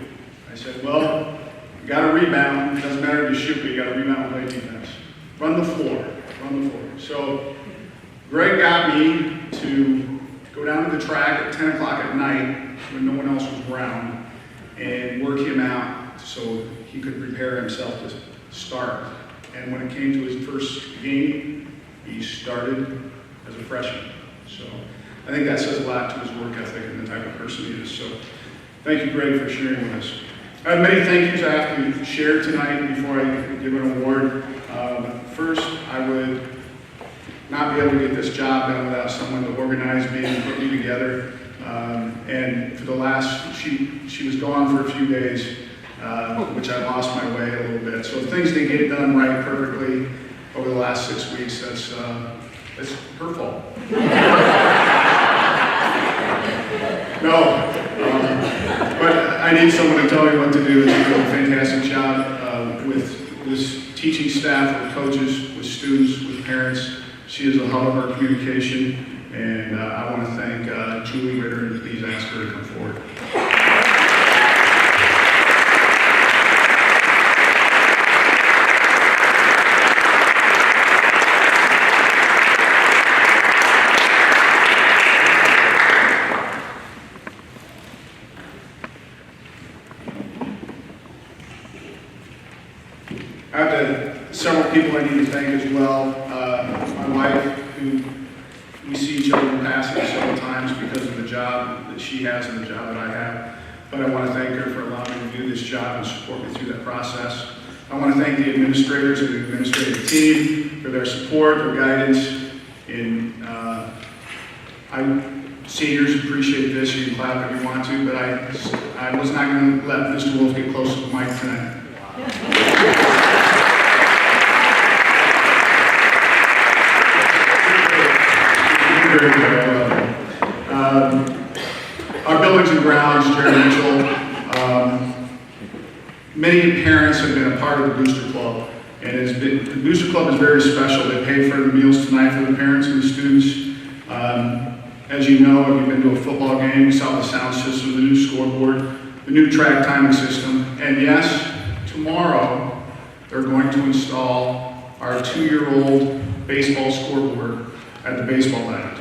I said, "Well, you got to rebound. It doesn't matter if you shoot, but you got to rebound and play defense. Run the floor. Run the floor." So Greg got me to go down to the track at 10 o'clock at night when no one else was around and work him out so he could prepare himself to start. And when it came to his first game, he started as a freshman. So I think that says a lot to his work ethic and the type of person he is. So thank you, Greg, for sharing with us. I have many thank yous I have to share tonight before I give an award. First, I would not be able to get this job done without someone to organize me and put me together. And for the last, she was gone for a few days, which I lost my way a little bit. So if things didn't get done right perfectly over the last 6 weeks, that's her fault. No, but I need someone to tell me what to do. It's a fantastic job with this teaching staff, with coaches, with students, with parents. She is the hub of our communication, and I want to thank Julie Ritter, and please ask her to come forward. I have several people I need to thank as well. My wife, who we see each other in passing several times because of the job that she has and the job that I have. But I want to thank her for allowing me to do this job and support me through that process. I want to thank the administrators and the administrative team for their support, their guidance. Seniors appreciate this. You can clap if you want to, but I was not going to let Mr. Wolf get close to the mic tonight. Our buildings and grounds, Jerry Mitchell, many parents have been a part of the Booster Club, and the Booster Club is very special. They pay for the meals tonight for the parents and the students. As you know, if you've been to a football game, you saw the sound system, the new scoreboard, the new track timing system, and yes, tomorrow they're going to install our 2-year-old baseball scoreboard at the baseball diamond.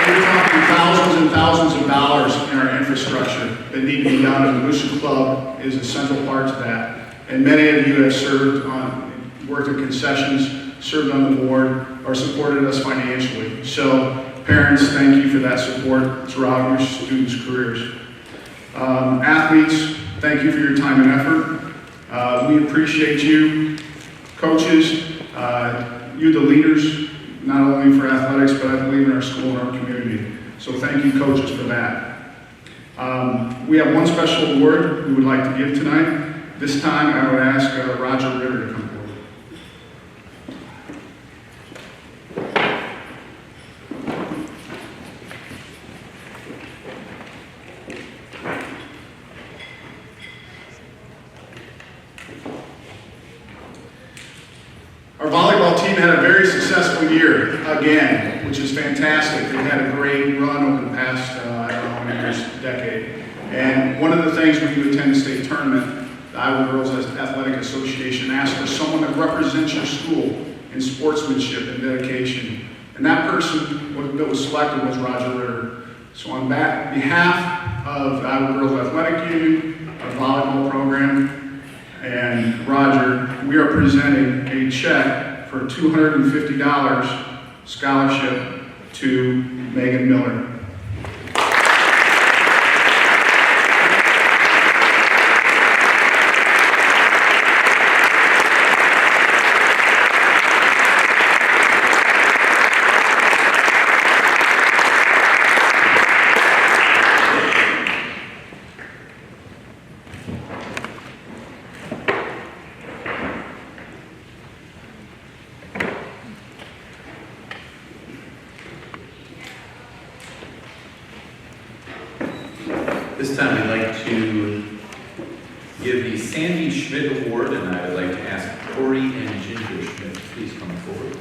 We're talking thousands and thousands of dollars in our infrastructure that need to be done, and the Booster Club is a central part to that. And many of you have worked in concessions, served on the board, or supported us financially. So parents, thank you for that support throughout your students' careers. Athletes, thank you for your time and effort. We appreciate you. Coaches, you're the leaders, not only for athletics, but I believe in our school and our community. So thank you, coaches, for that. We have one special award we would like to give tonight. This time I would ask Roger Ritter to come forward. Our volleyball team had a very successful year again, which is fantastic. They've had a great run over the past, I don't know how many years, decade. And one of the things when you attend the state tournament, the Iowa Girls Athletic Association asks for someone that represents your school in sportsmanship and dedication. And that person that was selected was Roger Ritter. So on behalf of the Iowa Girls Athletic Union, our volleyball program, and Roger, we are presenting a check for $250 scholarship to Megan Miller.
This time I'd like to give the Sandy Schmidt Award, and I would like to ask Corey and Ginger Schmidt, please come forward.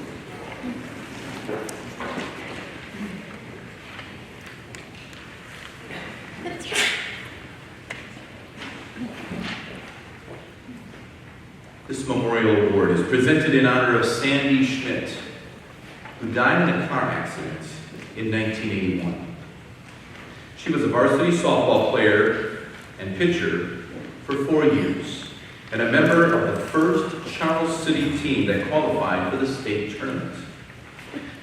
This memorial award is presented in honor of Sandy Schmidt, who died in a car accident in 1981. She was a varsity softball player and pitcher for 4 years, and a member of the first Charles City team that qualified for the state tournament.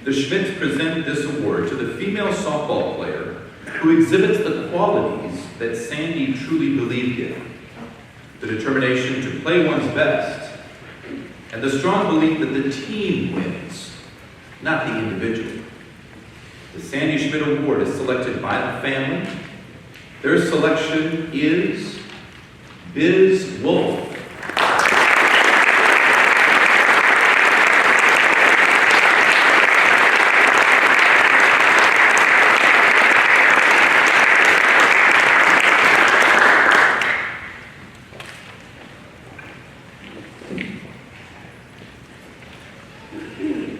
The Schmidts presented this award to the female softball player who exhibits the qualities that Sandy truly believed in: the determination to play one's best and the strong belief that the team wins, not the individual. The Sandy Schmidt Award is selected by the family. Their selection is Biz Wolf.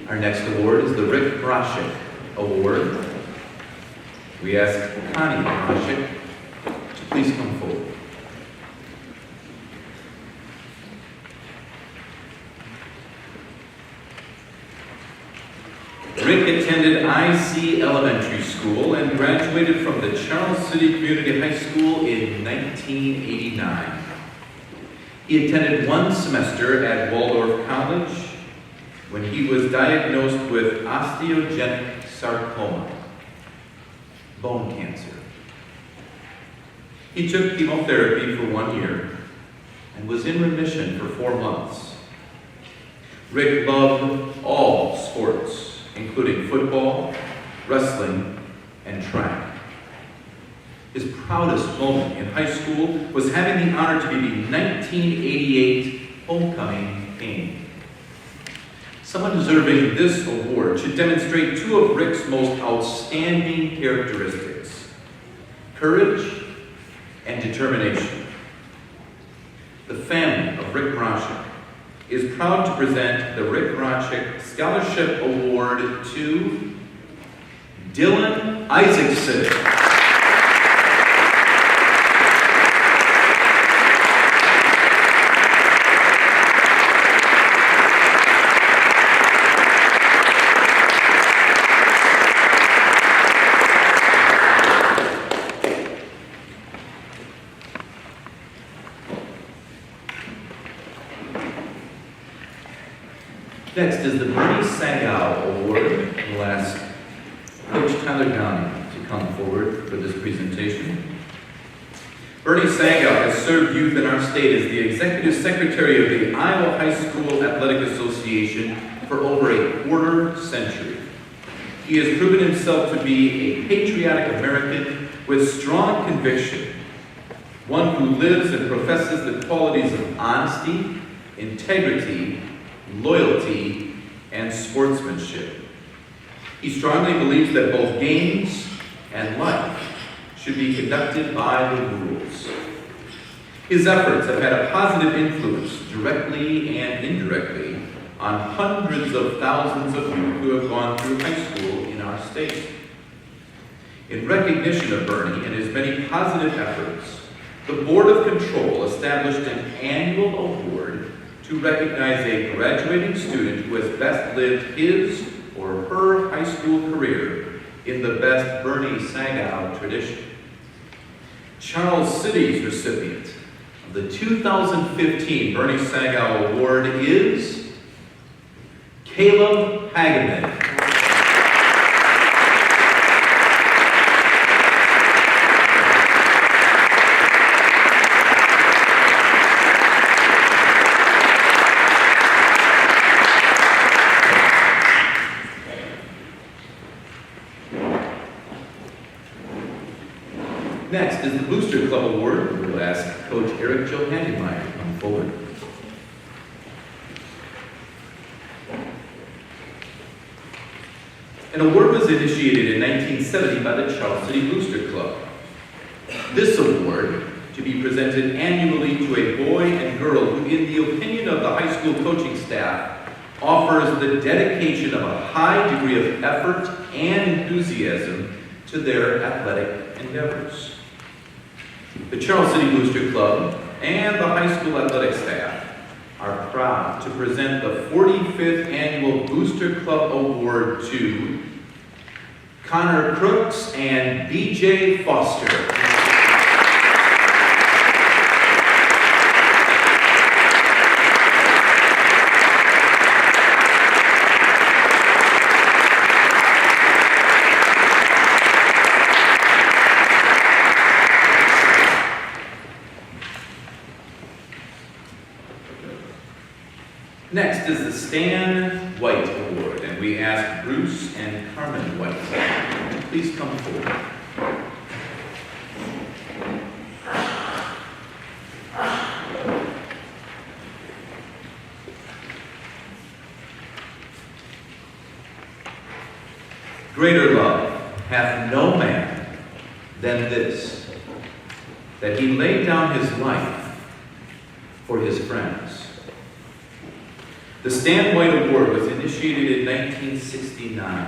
Our next award is the Rick Broshik Award. We ask Connie Broshik to please come forward. Rick attended IC Elementary School and graduated from the Charles City Community High School in 1989. He attended one semester at Waldorf College when he was diagnosed with osteogenic sarcoma, bone cancer. He took chemotherapy for 1 year and was in remission for 4 months. Rick loved all sports, including football, wrestling, and track. His proudest moment in high school was having the honor to be the 1988 homecoming king. Someone deserving this award should demonstrate 2 of Rick's most outstanding characteristics: courage and determination. The family of Rick Broshik is proud to present the Rick Broshik Scholarship Award to Dylan Isaacson. Next is the Bernie Sagal Award. We'll ask Coach Tyler Downey to come forward for this presentation. Bernie Sagal has served youth in our state as the Executive Secretary of the Iowa High School Athletic Association for over a quarter century. He has proven himself to be a patriotic American with strong conviction, one who lives and professes the qualities of honesty, integrity, loyalty, and sportsmanship. He strongly believes that both games and life should be conducted by the rules. His efforts have had a positive influence, directly and indirectly, on hundreds of thousands of youth who have gone through high school in our state. In recognition of Bernie and his many positive efforts, the Board of Control established an annual award to recognize a graduating student who has best lived his or her high school career in the best Bernie Sagal tradition. Charles City's recipient of the 2015 Bernie Sagal Award is Caleb Hageman. Next is the Booster Club Award. We'll ask Coach Eric Johannemeyer to come forward. An award was initiated in 1970 by the Charles City Booster Club. This award, to be presented annually to a boy and girl who, in the opinion of the high school coaching staff, offers the dedication of a high degree of effort and enthusiasm to their athletic endeavors. The Charles City Booster Club and the high school athletic staff are proud to present the 45th Annual Booster Club Award to Connor Crooks and BJ Foster. Next is the Stan White Award, and we ask Bruce and Carmen White to please come forward. Greater love hath no man than this, that he laid down his life for his friends. The Stan White Award was initiated in 1969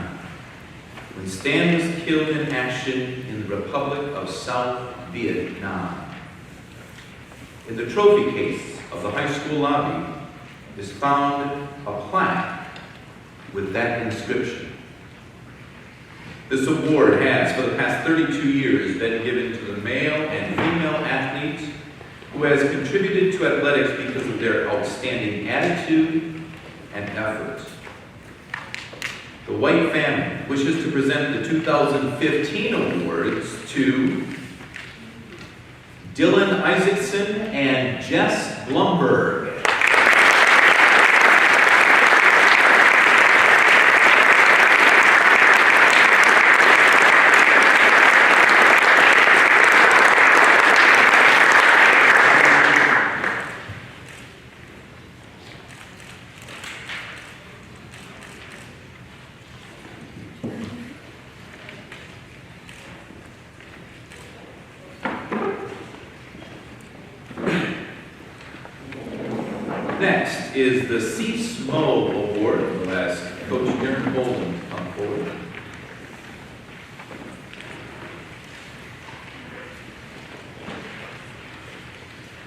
when Stan was killed in action in the Republic of South Vietnam. In the trophy case of the high school lobby is found a plaque with that inscription. This award has, for the past 32 years, been given to the male and female athletes who has contributed to athletics because of their outstanding attitude and effort. The White family wishes to present the 2015 awards to Dylan Isaacson and Jess Blumberg. Next is the C.S.M.O. Award. We'll ask Coach Darren Bolden to come forward.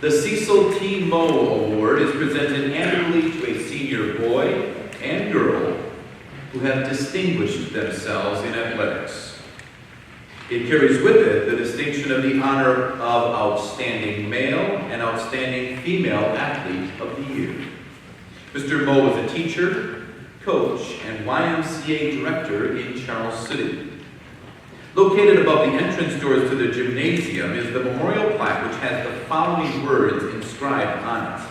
The Cecil T. Moe Award is presented annually to a senior boy and girl who have distinguished themselves in athletics. It carries with it the distinction of the honor of Outstanding Male and Outstanding Female Athlete of the Year. Mr. Moe was a teacher, coach, and YMCA director in Charles City. Located above the entrance doors to the gymnasium is the memorial plaque which has the following words inscribed on it.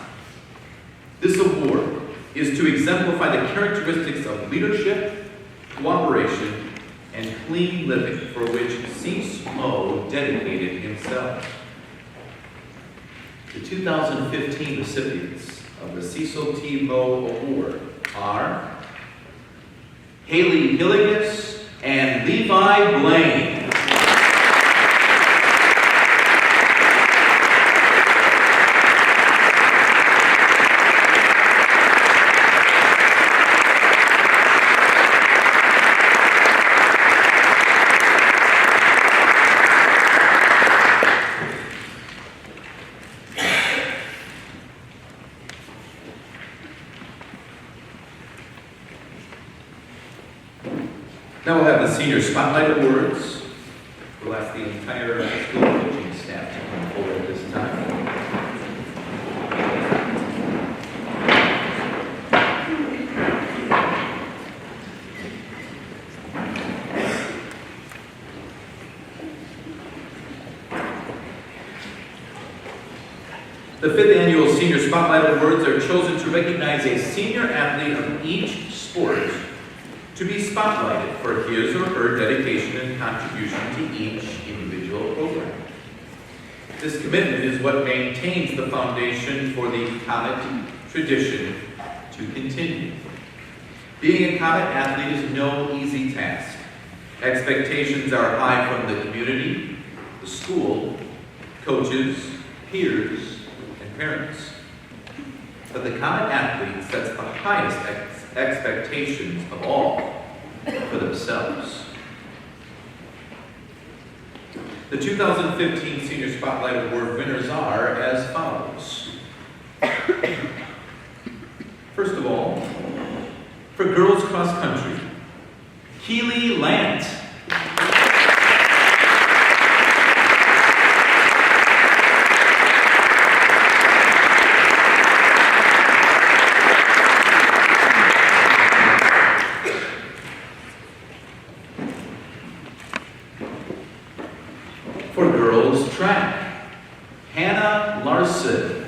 This award is to exemplify the characteristics of leadership, cooperation, and clean living for which C.S.M.O. dedicated himself. The 2015 recipients of the Cecil T. Moe Award are Haley Hilligus and Levi Blaine. Now we'll have the Senior Spotlight Awards. We'll ask the entire high school coaching staff to come forward at this time. The 5th Annual Senior Spotlight Awards are chosen to recognize a senior athlete of each sport to be spotlighted for his or her dedication and contribution to each individual program. This commitment is what maintains the foundation for the Comet tradition to continue. Being a Comet athlete is no easy task. Expectations are high from the community, the school, coaches, peers, and parents. But the Comet athlete sets the highest expectations of all for themselves. The 2015 Senior Spotlight Award winners are as follows. First of all, for girls cross country, Keely Lant. For girls track, Hannah Larson.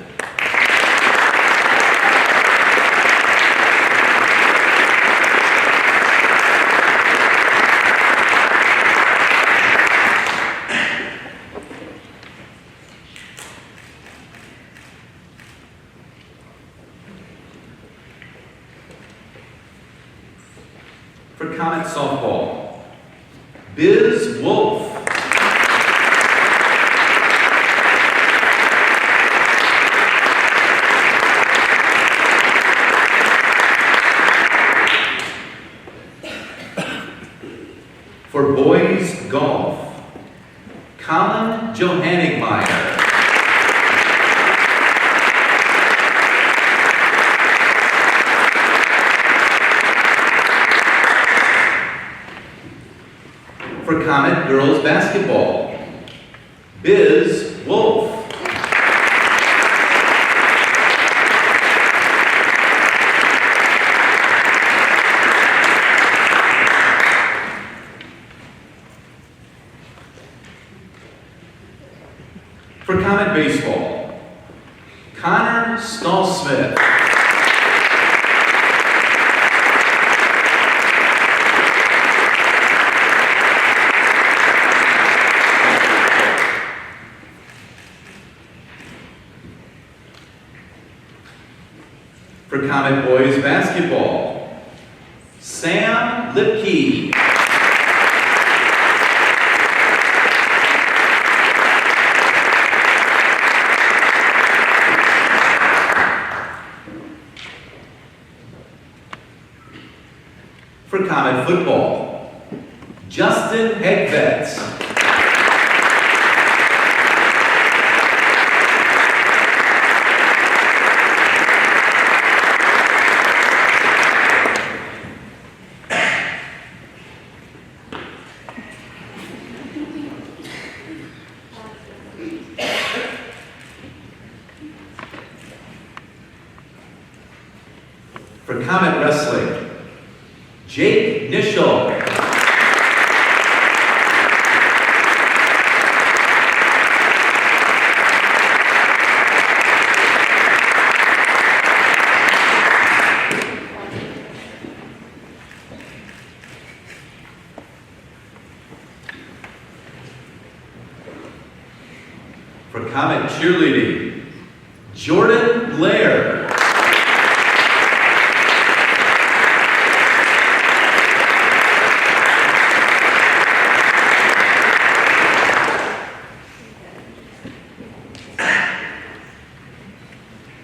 For Comets softball, Biz Wolf. For boys golf, Colin Johannigmeyer. For Comet girls basketball, Biz Wolf. For Comet baseball, Connor Stallsmith. For Comet boys basketball, Sam Lipke. For Comet football, Justin Hegvetz. For Comet wrestling, Jake Nischel. For Comet cheerleading, Jordan Blair.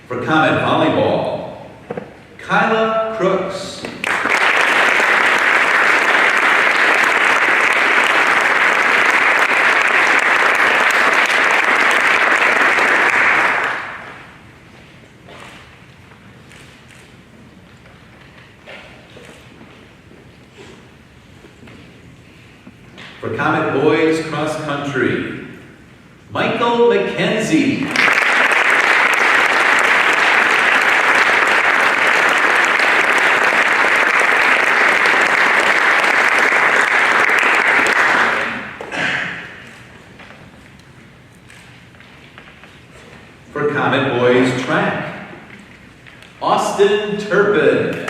For Comet volleyball, Kyla Crooks. For Comet boys cross country, Michael McKenzie. For Comet boys track, Austin Turpin.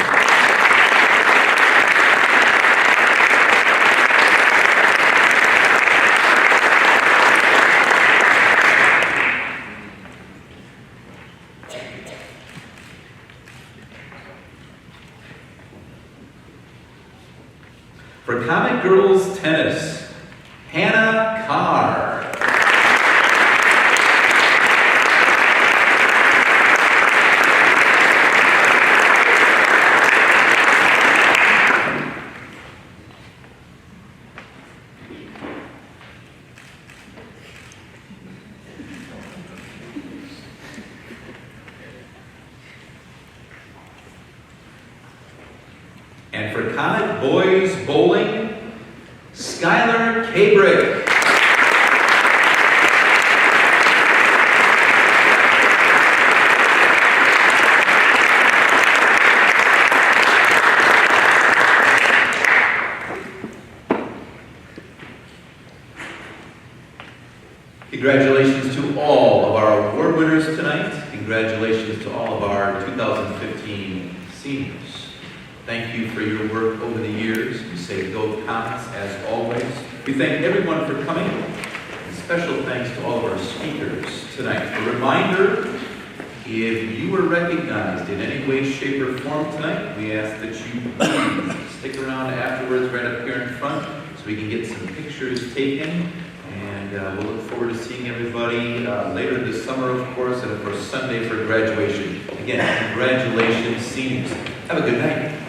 For Comet girls tennis, Hannah Carr. And for Comet boys bowling, Skylar Cabrick. Congratulations to all of our award winners tonight. Congratulations to all of our 2015 seniors. Thank you for your work over the years. We say go Comets as always. We thank everyone for coming. And special thanks to all of our speakers tonight. A reminder If you were recognized in any way, shape, or form tonight, we ask that you please stick around afterwards right up here in front so we can get some pictures taken. And we'll look forward to seeing everybody later this summer, of course, and of course Sunday for graduation. Again, congratulations, seniors. Have a good night.